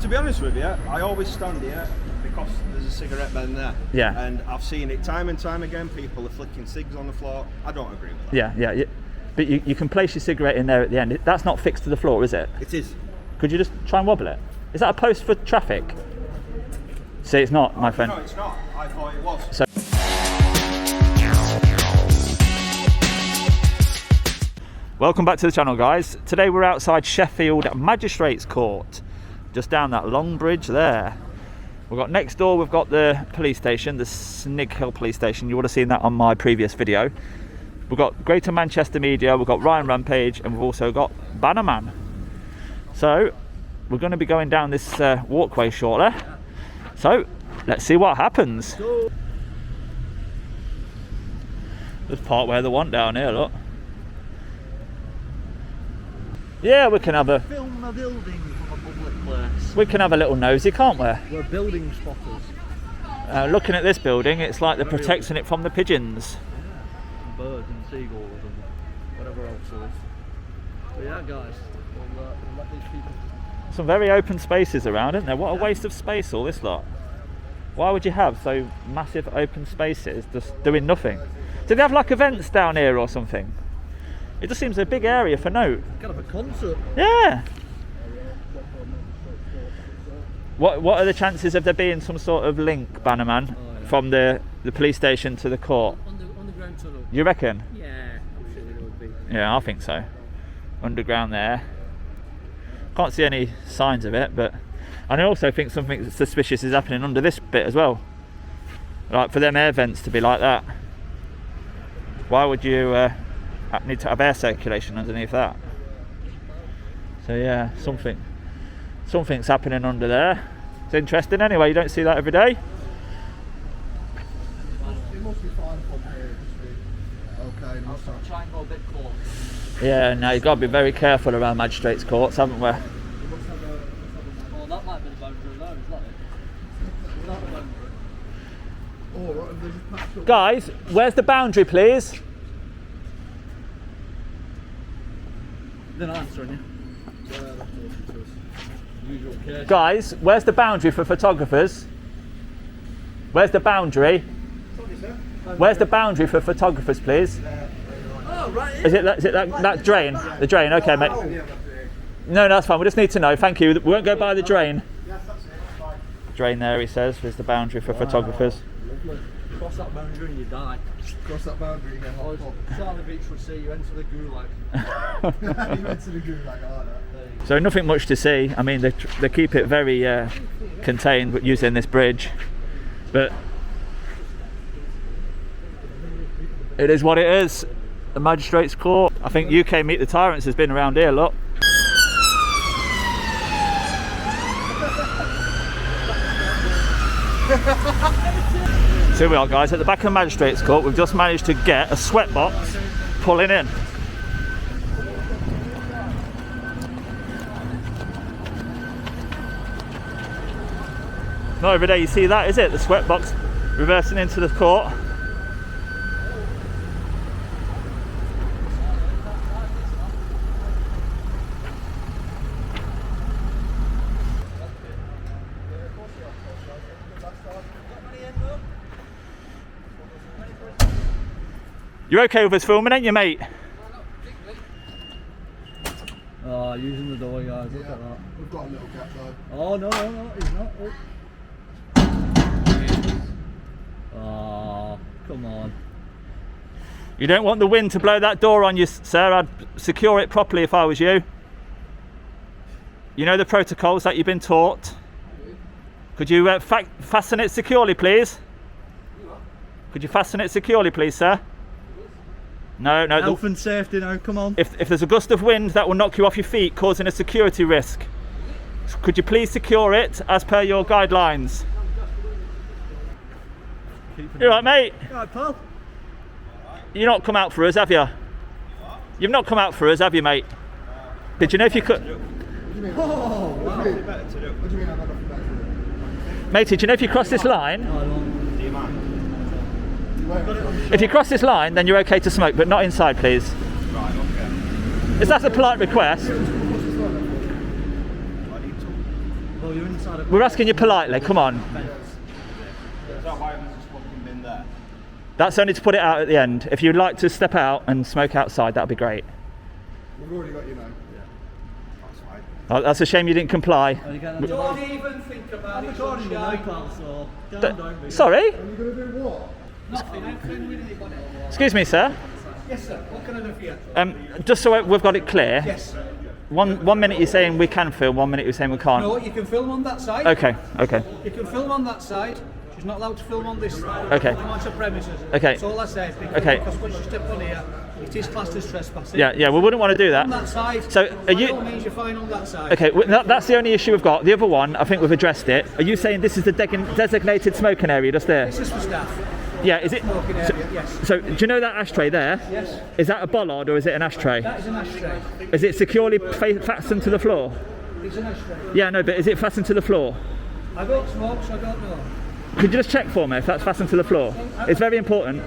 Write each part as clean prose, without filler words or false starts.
To be honest with you, I always stand here because there's a cigarette bin there. Yeah. And I've seen it time and time again. People are flicking cigs on the floor. I don't agree with that. Yeah. But you can place your cigarette in there at the end. That's not fixed to the floor, is it? It is. Could you just try and wobble it? Is that a post for traffic? See, it's not, my friend. No, it's not. I thought it was. So welcome back to the channel, guys. Today we're outside Sheffield Magistrates Court, just down that long bridge there. We've got next door, we've got the police station, the Snig Hill police station. You would have seen that on my previous video. We've got Greater Manchester Media, we've got Ryan Rampage, and we've also got Bannerman. So we're going to be going down this walkway shortly. So let's see what happens. There's part where they want down here, look. Yeah, we can have a film a building from a public place. We can have a little nosy, can't we? We're building spotters. Looking at this building, it's like they're protecting it from the pigeons. And birds and seagulls and whatever else there is. So yeah, guys, we'll let these people. Some very open spaces around, isn't there? What a waste of space, all this lot. Why would you have so massive open spaces just doing nothing? Do they have like events down here or something? It just seems a big area for note. Kind of a concert. Yeah. What are the chances of there being some sort of link, Bannerman, from the police station to the court? Underground tunnel. You reckon? Yeah, I'm sure there would be. Yeah, I think so. Underground there. Can't see any signs of it, but I also think something suspicious is happening under this bit as well. Like for them air vents to be like that. Why would you need to have air circulation underneath that? So yeah, something's happening under there. It's interesting anyway, you don't see that every day. It must be fine from here. Okay, I'll try and go a bit close. Yeah, now you've got to be very careful around magistrates' courts, haven't we? Oh, that might be the boundary there, is that it? Is that the boundary? Oh, right, there's a patch up. Guys, where's the boundary, please? They're not answering you. Usual case. Guys, where's the boundary for photographers? Where's the boundary? Where's the boundary for photographers, please? Oh, right. Is it that drain? The drain, okay, mate. No, that's fine. We just need to know. Thank you. We won't go by the drain. Drain there, he says, is the boundary for photographers. Lovely. Cross that boundary and you die. Cross that boundary and get hot pot. Charlie Beach will see you enter the gulag. You went to the gulag, like that. So nothing much to see. I mean, they keep it very contained using this bridge, but it is what it is. The Magistrates Court. I think UK Meet the Tyrants has been around here, look. So here we are, guys, at the back of the Magistrates Court. We've just managed to get a sweat box pulling in. Not every day you see that, is it? The sweat box reversing into the court. You're okay with us filming, ain't you, mate? Oh, using the door, guys. Look at that. We've got a little gap though. Oh, no, he's not. Oh, come on. You don't want the wind to blow that door on you, sir. I'd secure it properly if I was you. You know the protocols that you've been taught. Could you fasten it securely, please? Could you fasten it securely, please, sir? No. Health and safety now, come on. If there's a gust of wind, that will knock you off your feet, causing a security risk. Could you please secure it as per your guidelines? You alright, mate? Alright, pal. You've not come out for us, have you? You've not come out for us, have you, mate? Did you know if you could... Oh, what do you mean? What do you mean I've got nothing better to do? Matey, do you know if you cross this line... I don't. If you cross this line, then you're okay to smoke, but not inside, please. Right, okay. Is that a polite request? I need to. No, you're inside a... We're asking you politely, come on. Is that why I'm just fucking been there? That's only to put it out at the end. If you'd like to step out and smoke outside, that'd be great. We've already got you now. That's fine. Oh, that's a shame you didn't comply. Don't even think about it. Sorry. Sorry? Are you going to do what? Nothing. I'm friendly with anybody. Excuse me, sir. Yes, sir. What can I do for you? Just so we've got it clear. Yes. One minute you're saying we can film, 1 minute you're saying we can't. No, you can film on that side. Okay. You can film on that side. She's not allowed to film on this side. Okay. Come onto premises. Okay. That's all I said. Okay. Because once you step on here, it is classed as trespassing. Yeah, we wouldn't want to do On that. that side. So, are by you- all means, you're fine on that side. Okay, that's the only issue we've got. The other one, I think we've addressed it. Are you saying this is the designated smoking area just there? This is for staff. Yeah, is it? Smoking area, yes. So, do you know that ashtray there? Yes. Is that a bollard or is it an ashtray? That is an ashtray. Is it securely fastened to the floor? It's an ashtray. Yeah, no, but is it fastened to the floor? I don't smoke, so I don't know. Could you just check for me if that's fastened to the floor? It's very important.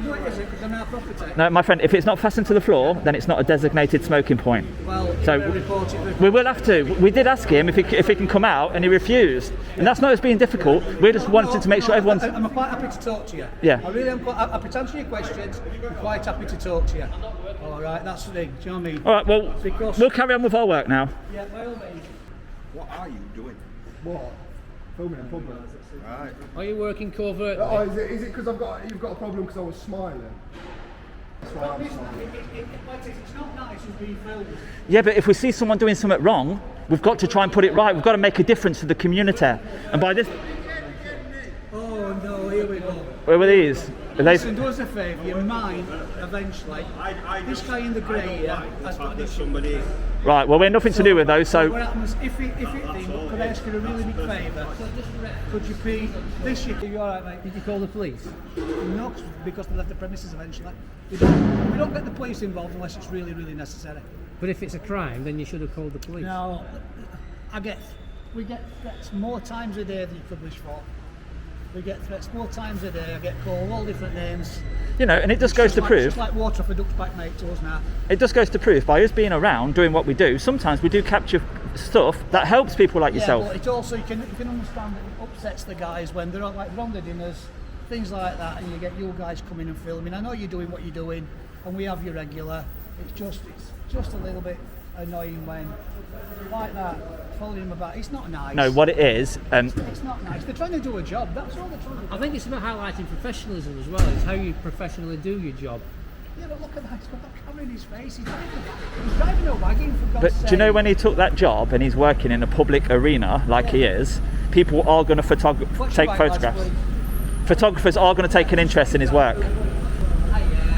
No, it isn't, because I'm our property. No, my friend, if it's not fastened to the floor, then it's not a designated smoking point. Well, So report it. we will have to. We did ask him if he can come out, and he refused. And that's not us being difficult. We're just wanting to make sure everyone's. I'm quite happy to talk to you. Yeah. I really am quite happy to answer your questions. I'm quite happy to talk to you. All right, that's the thing. Do you know what I mean? All right. Well, Because- we'll carry on with our work now. Yeah, by all means. What are you doing? What? Filming in public. Right. Are you working covertly? Oh, is it because you've got a problem because I was smiling? That's why I'm smiling. It's not nice to be filmed. Yeah, but if we see someone doing something wrong, we've got to try and put it right. We've got to make a difference to the community. And by this, Oh no, here we go. where were these? Are they? Listen, do us a favour, you mind eventually. This guy in the grey here has got this. Somebody. Right. Well, we're nothing to do with those. What So happens if it could I ask you a really big favour? Could you be this year? You alright, mate? Did you call the police? No, because they left the premises eventually. We don't get the police involved unless it's really, really necessary. But if it's a crime, then you should have called the police. No, we get threats more times a day than you could wish for. We get threats more times a day. I get called all different names. you know, and it just goes to It's prove. just like water off a duck's back, mate, to us now. It just goes to prove by us being around doing what we do. Sometimes we do capture stuff that helps people like Yeah, yourself. but it also you can understand that it upsets the guys when they're on their dinners, things like that, and you get you guys coming and filming. I know you're doing what you're doing, and we have you regular. It's just a little bit annoying when like that following him about. It's not nice. No, what it is, It's not nice. They're trying to do a job. That's all they're trying to do. I think it's about highlighting professionalism as well. It's how you professionally do your job. Yeah, but look at that. He's got that camera in his face. He's driving a wagon, for God's but sake. do you know when he took that job and he's working in a public arena like he is, people are going to What's take your bike, lads, photographs. please? Photographers are going to take an interest in his work.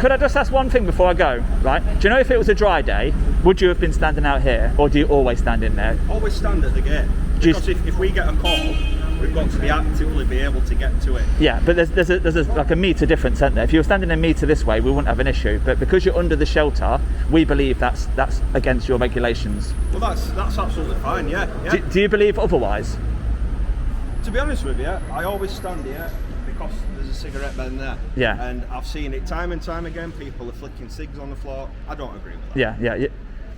Could I just ask one thing before I go? Right? Do you know if it was a dry day, would you have been standing out here, or do you always stand in there? Always stand at the gate. Do you- Because if we get a call, we've got to be actively be able to get to it. Yeah, but there's like a metre difference, isn't there? If you were standing a metre this way, we wouldn't have an issue. But because you're under the shelter, we believe that's against your regulations. Well, that's absolutely fine. Yeah. Do you believe otherwise? To be honest with you, I always stand here because there's a cigarette bin there. Yeah. And I've seen it time and time again. People are flicking cigs on the floor. I don't agree with that. Yeah.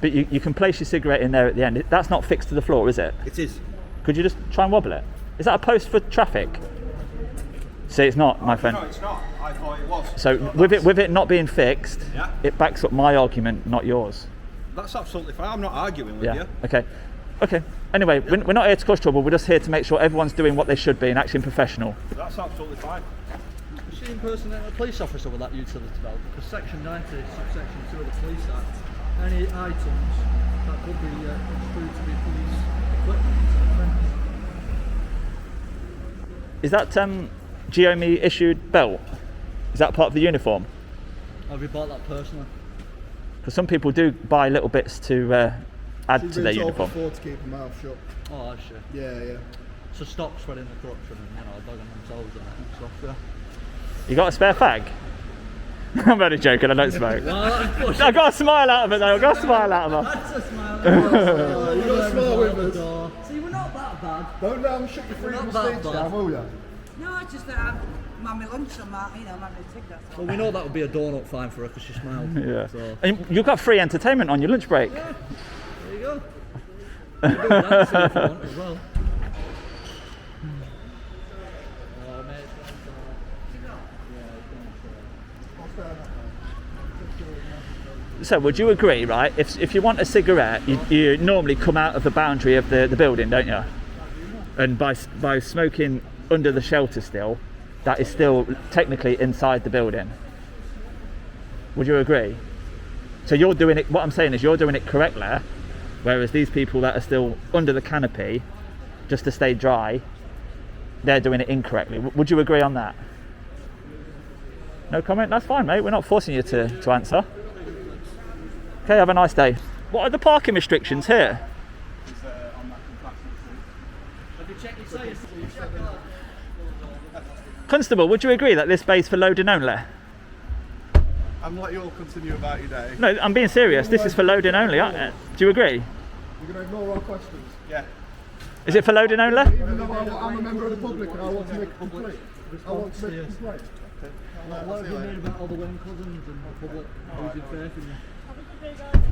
But you can place your cigarette in there at the end. That's not fixed to the floor, is it? It is. Could you just try and wobble it? Is that a post for traffic? See, it's not, my friend. No, it's not. I thought it was. So with it not being fixed, Yeah. it backs up my argument, not yours. That's absolutely fine. I'm not arguing with Yeah. you. Okay. Anyway, we're not here to cause trouble. We're just here to make sure everyone's doing what they should be and acting professional. That's absolutely fine. Is she impersonating a police officer with that utility belt? Because Section 90, subsection 2 of the Police Act, any items that could be construed to be police equipment. Is that GOME issued belt? Is that part of the uniform? Have you bought that personally? Because some people do buy little bits to add She's to their been told uniform. before to keep her mouth shut. Oh, I see. Yeah. So stop spreading the corruption and, dogging themselves and stuff, yeah. You got a spare fag? I'm only joking, I don't smoke. I got a smile out of it though, I got a smile out of her. That's a smile. You got a smile with us. See, we're not that bad. Don't let them shut your freedom of Not that speech bad. down, will you? No, it's just that I'm on my lunch and I'm having a tick, that's all. Well, we know that would be a donut fine for her because she smiled. Yeah. So, And you've got free entertainment on your lunch break. there you go. You can do that if you want as well. So would you agree, right, if you want a cigarette, you normally come out of the boundary of the building, don't you? And by smoking under the shelter still, that is still technically inside the building. Would you agree? So you're doing it, what I'm saying is you're doing it correctly, whereas these people that are still under the canopy, just to stay dry, they're doing it incorrectly. Would you agree on that? No comment? That's fine, mate. We're not forcing you to answer. Okay, have a nice day. What are the parking restrictions here? Constable, would you agree that this bay's for loading only? And let you all continue about your day. No, I'm being serious. This is for loading only, aren't it? Do you agree? You're going to ignore our questions? Yeah. Is it for loading only? Even though I'm a member of the public and I want to make a complaint. I want to make a complaint. What have you made about all the Wayne cousins and the public losing faith in you?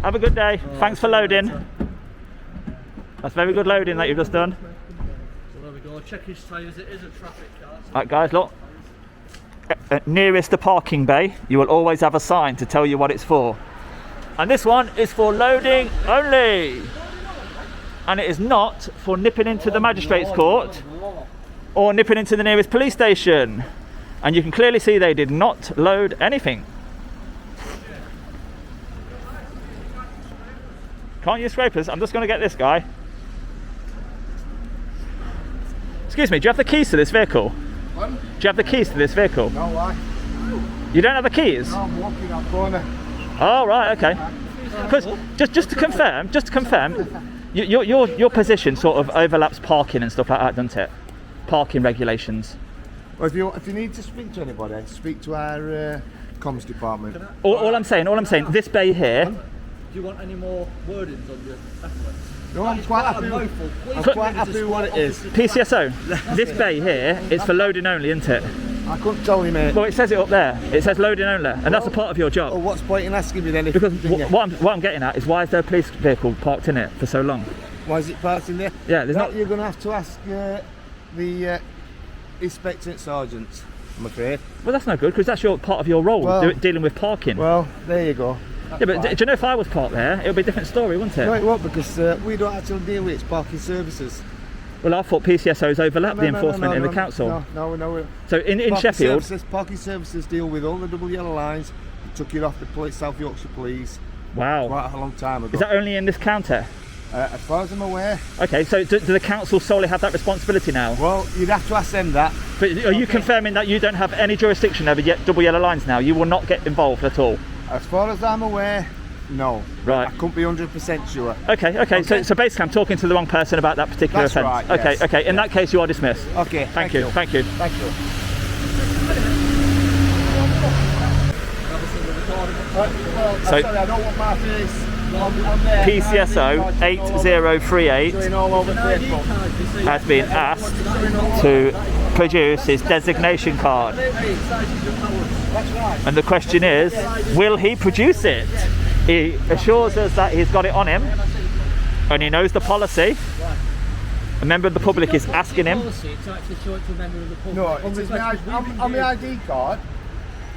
Have a good day. Thanks for loading. That's very good loading that you've just done. So there we go. Check his tyres. It is a traffic car. Right, guys, look. Nearest the parking bay, you will always have a sign to tell you what it's for. And this one is for loading only. And it is not for nipping into the magistrates court or nipping into the nearest police station. And you can clearly see they did not load anything. Can't use scrapers. I'm just going to get this guy. Excuse me, do you have the keys to this vehicle? What? Do you have the keys to this vehicle? No, why? You don't have the keys? No, I'm walking that corner. Oh, right, okay. Because just to confirm, your position sort of overlaps parking and stuff like that, doesn't it? Parking regulations. Well, if you need to speak to anybody, speak to our comms department. All I'm saying, this bay here. Do you want any more wordings on your effort? No, I'm quite happy. I'm quite happy with what it is. PCSO, this bay here is for loading only, isn't it? I couldn't tell you, mate. Well, it says it up there. It says loading only, and that's a part of your job. Well, what's the point in asking me then? If Because what I'm getting at is why is there a police vehicle parked in it for so long? Why is it parked in there? Yeah, there's not. You're going to have to ask the inspector sergeants, I'm afraid. Well, that's no good because that's part of your role, Well, dealing with parking. Well, there you go. Yeah, but do you know if I was parked there, it would be a different story, wouldn't it? No, it won't, because we don't actually deal with it. It's parking services. Well, I thought PCSOs overlap the enforcement in the council. No. So in Sheffield, parking services deal with all the double yellow lines. We took it off the South Yorkshire Police wow, quite a long time ago. Is that only in this county? As far as I'm aware. Okay, so do the council solely have that responsibility now? Well, you'd have to ask them that. But are you confirming that you don't have any jurisdiction over double yellow lines now? You will not get involved at all? As far as I'm aware, no. Right. I couldn't be 100% sure. Okay. So basically I'm talking to the wrong person about that particular That's offence. right, yes. Okay. In that case you are dismissed. Okay, Thank you. Thank you. So- Sorry, I don't want my face on there. PCSO 8038 Showing all over Facebook. has been asked to produce his designation card. And the question is, will he produce it? He assures us that he's got it on him and he knows the policy. A member of the public is asking him. Policy to actually show it to a member of the public. No, it's on my ID card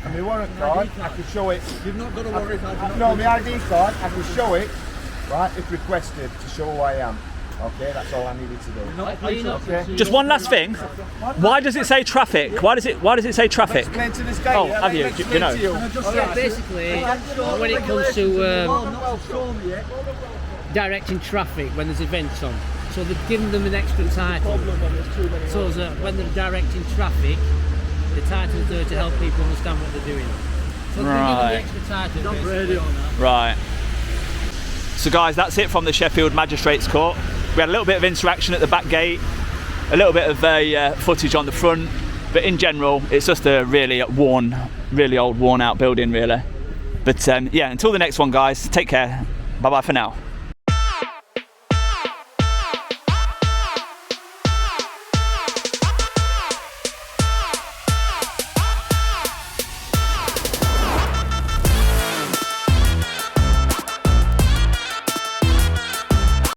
and my warrant card. I can show it. You've not got a warrant card. No, my ID card. I can show it. Right, if requested, to show who I am. Okay, that's all I needed to do. Are you not? Okay. Just one last thing. Why does it say traffic? Why does it say traffic? Explain to this guy. Oh, yeah, have you? explain You know. to you. Yeah, basically, when it comes to directing traffic when there's events on, so they've given them an extra title. So that when they're directing traffic, the title's there to help people understand what they're doing. So they've given Right. the extra title. Not really on that. Right. So guys, that's it from the Sheffield Magistrates Court. We had a little bit of interaction at the back gate, a little bit of footage on the front, but in general, it's just a really old, worn out building, really. But yeah, until the next one, guys, take care. Bye-bye for now.